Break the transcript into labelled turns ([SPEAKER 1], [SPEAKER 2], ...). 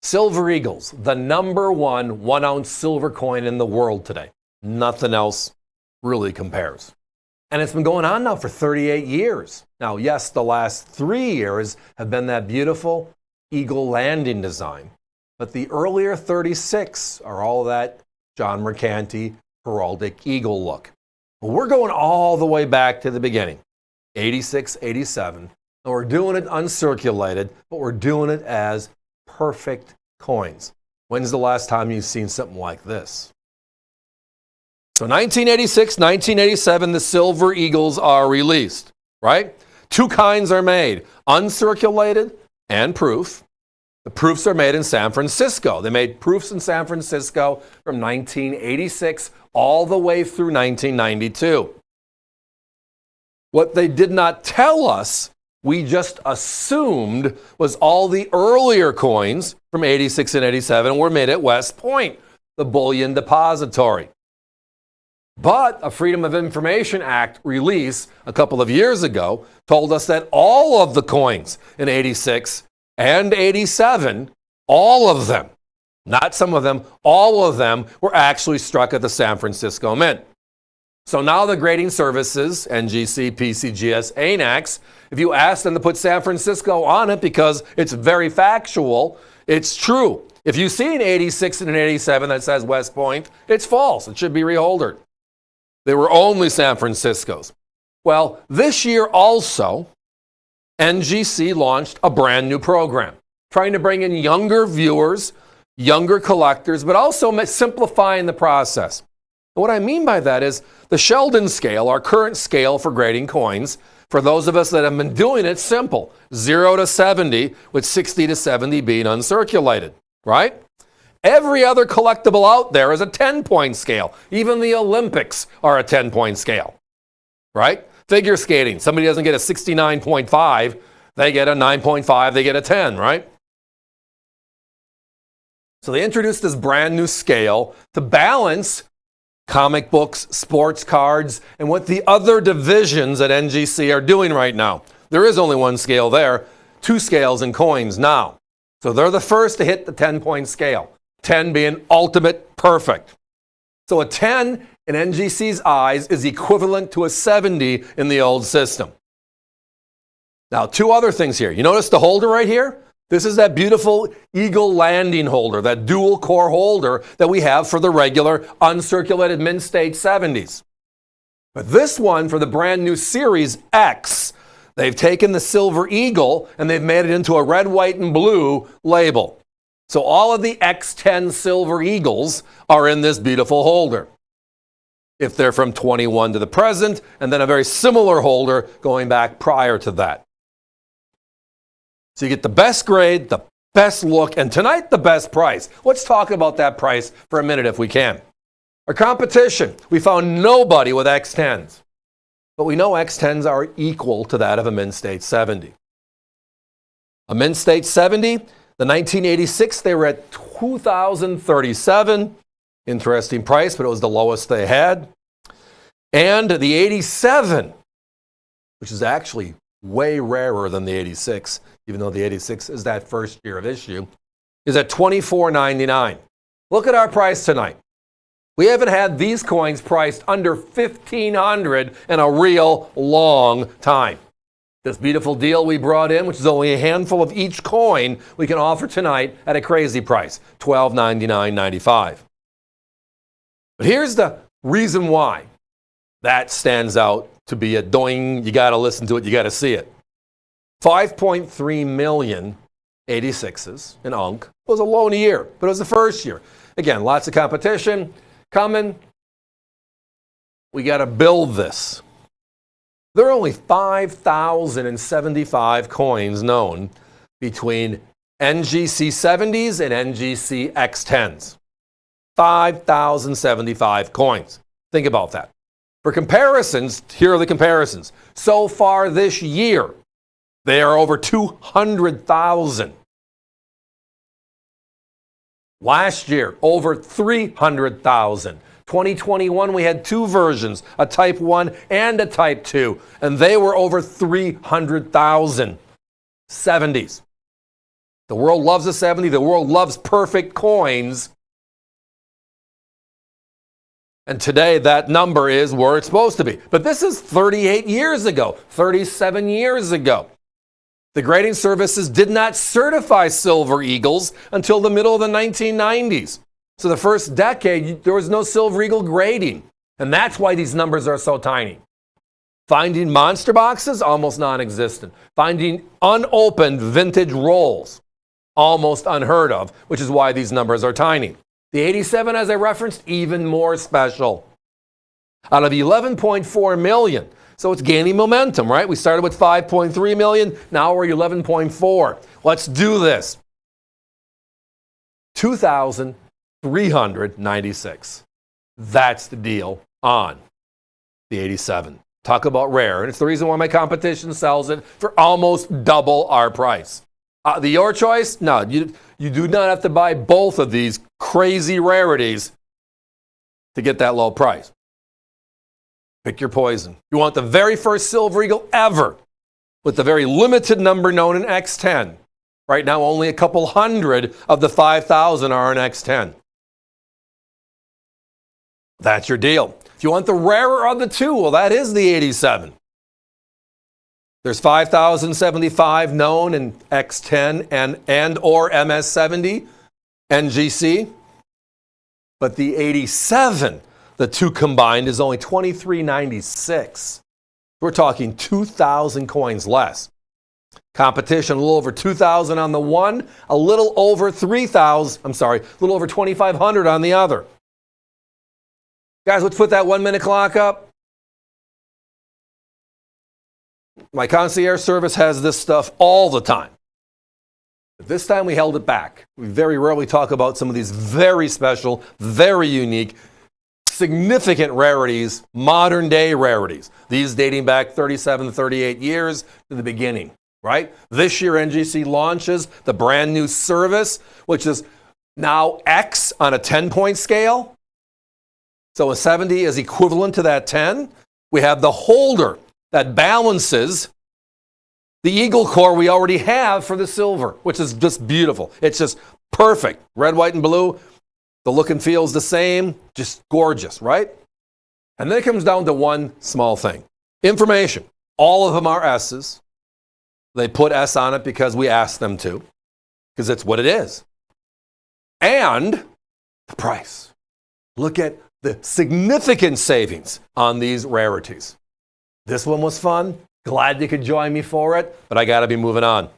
[SPEAKER 1] Silver Eagles, the #1 1-ounce silver coin in the world today. Nothing else really compares. And it's been going on now for 38 years. Now, yes, the last 3 years have been that beautiful eagle landing design. But the earlier 36 are all that John Mercanti heraldic eagle look. Well, we're going all the way back to the beginning, 86, 87. And we're doing it uncirculated, but we're doing it as perfect coins. When's the last time you've seen something like this? So 1986, 1987, the Silver Eagles are released, right? Two kinds are made, uncirculated and proof. The proofs are made in San Francisco. They made proofs in San Francisco from 1986 all the way through 1992. What they did not tell us, we just assumed, was all the earlier coins from 86 and 87 were made at West Point, the bullion depository. But a Freedom of Information Act release a couple of years ago told us that all of the coins in 86 and 87, all of them, not some of them, all of them were actually struck at the San Francisco Mint. So now the grading services, NGC, PCGS, ANACS, if you ask them to put San Francisco on it because it's very factual, it's true. If you see an 86 and an 87 that says West Point, it's false. It should be reholdered. They were only San Francisco's. Well, this year also, NGC launched a brand new program, trying to bring in younger viewers, younger collectors, but also simplifying the process. And what I mean by that is the Sheldon scale, our current scale for grading coins, for those of us that have been doing it, simple, 0 to 70, with 60 to 70 being uncirculated, right? Every other collectible out there is a 10-point scale. Even the Olympics are a 10-point scale, right? Figure skating, somebody doesn't get a 69.5, they get a 9.5, they get a 10, right? So they introduced this brand new scale to balance comic books, sports cards, and what the other divisions at NGC are doing right now. There is only one scale there, two scales in coins now. So they're the first to hit the 10-point scale, 10 being ultimate perfect. So a 10 in NGC's eyes is equivalent to a 70 in the old system. Now, two other things here. You notice the holder right here? This is that beautiful eagle landing holder, that dual core holder that we have for the regular uncirculated mint state 70s. But this one for the brand new Series X, they've taken the Silver Eagle and they've made it into a red, white, and blue label. So all of the X10 Silver Eagles are in this beautiful holder, if they're from 21 to the present, and then a very similar holder going back prior to that. So you get the best grade, the best look, and tonight the best price. Let's talk about that price for a minute if we can. Our competition, we found nobody with X10s. But we know X10s are equal to that of a Mint State 70. A Mint State 70, the 1986, they were at $2,037. Interesting price, but it was the lowest they had. And the 87, which is actually way rarer than the 86, even though the 86 is that first year of issue, is at $24.99. Look at our price tonight. We haven't had these coins priced under $1,500 in a real long time. This beautiful deal we brought in, which is only a handful of each coin, we can offer tonight at a crazy price, $1299.95. But here's the reason why that stands out to be a doing. You got to listen to it. You got to see it. 5.3 million 86s in UNC. It was a low year, but it was the first year. Again, lots of competition coming. We got to build this. There are only 5,075 coins known between NGC 70s and NGC X10s. 5,075 coins. Think about that. For comparisons, here are the comparisons. So far this year, they are over 200,000. Last year, over 300,000. 2021, we had two versions, a Type 1 and a Type 2, and they were over 300,000. 70s. The world loves a 70. The world loves perfect coins. And today that number is where it's supposed to be. But this is 38 years ago, 37 years ago. The grading services did not certify Silver Eagles until the middle of the 1990s. So the first decade, there was no Silver Eagle grading. And that's why these numbers are so tiny. Finding monster boxes, almost non-existent. Finding unopened vintage rolls, almost unheard of, which is why these numbers are tiny. The 87, as I referenced, even more special. Out of the 11.4 million, so it's gaining momentum, right? We started with 5.3 million, now we're 11.4. Let's do this. 2,396. That's the deal on the 87. Talk about rare, and it's the reason why my competition sells it for almost double our price. Your choice? No, you do not have to buy both of these crazy rarities to get that low price. Pick your poison. You want the very first Silver Eagle ever with the very limited number known in X10. Right now, only a couple hundred of the 5,000 are in X10. That's your deal. If you want the rarer of the two, well, that is the 87. There's 5,075 known in X10 and or MS70, NGC. But the 87, the two combined, is only 2,396. We're talking 2,000 coins less. Competition, a little over 2,000 on the one, a little over 3,000, a little over 2,500 on the other. Guys, let's put that 1 minute clock up. My concierge service has this stuff all the time. But this time we held it back. We very rarely talk about some of these very special, very unique, significant rarities, modern day rarities. These dating back 37, 38 years to the beginning, right? This year NGC launches the brand new service, which is now X on a 10-point scale. So a 70 is equivalent to that 10. We have the holder that balances the eagle core we already have for the silver, which is just beautiful. It's just perfect. Red, white, and blue. The look and feel is the same. Just gorgeous, right? And then it comes down to one small thing. Information. All of them are S's. They put S on it because we asked them to, because it's what it is. And the price. Look at the significant savings on these rarities. This one was fun. Glad you could join me for it, but I got to be moving on.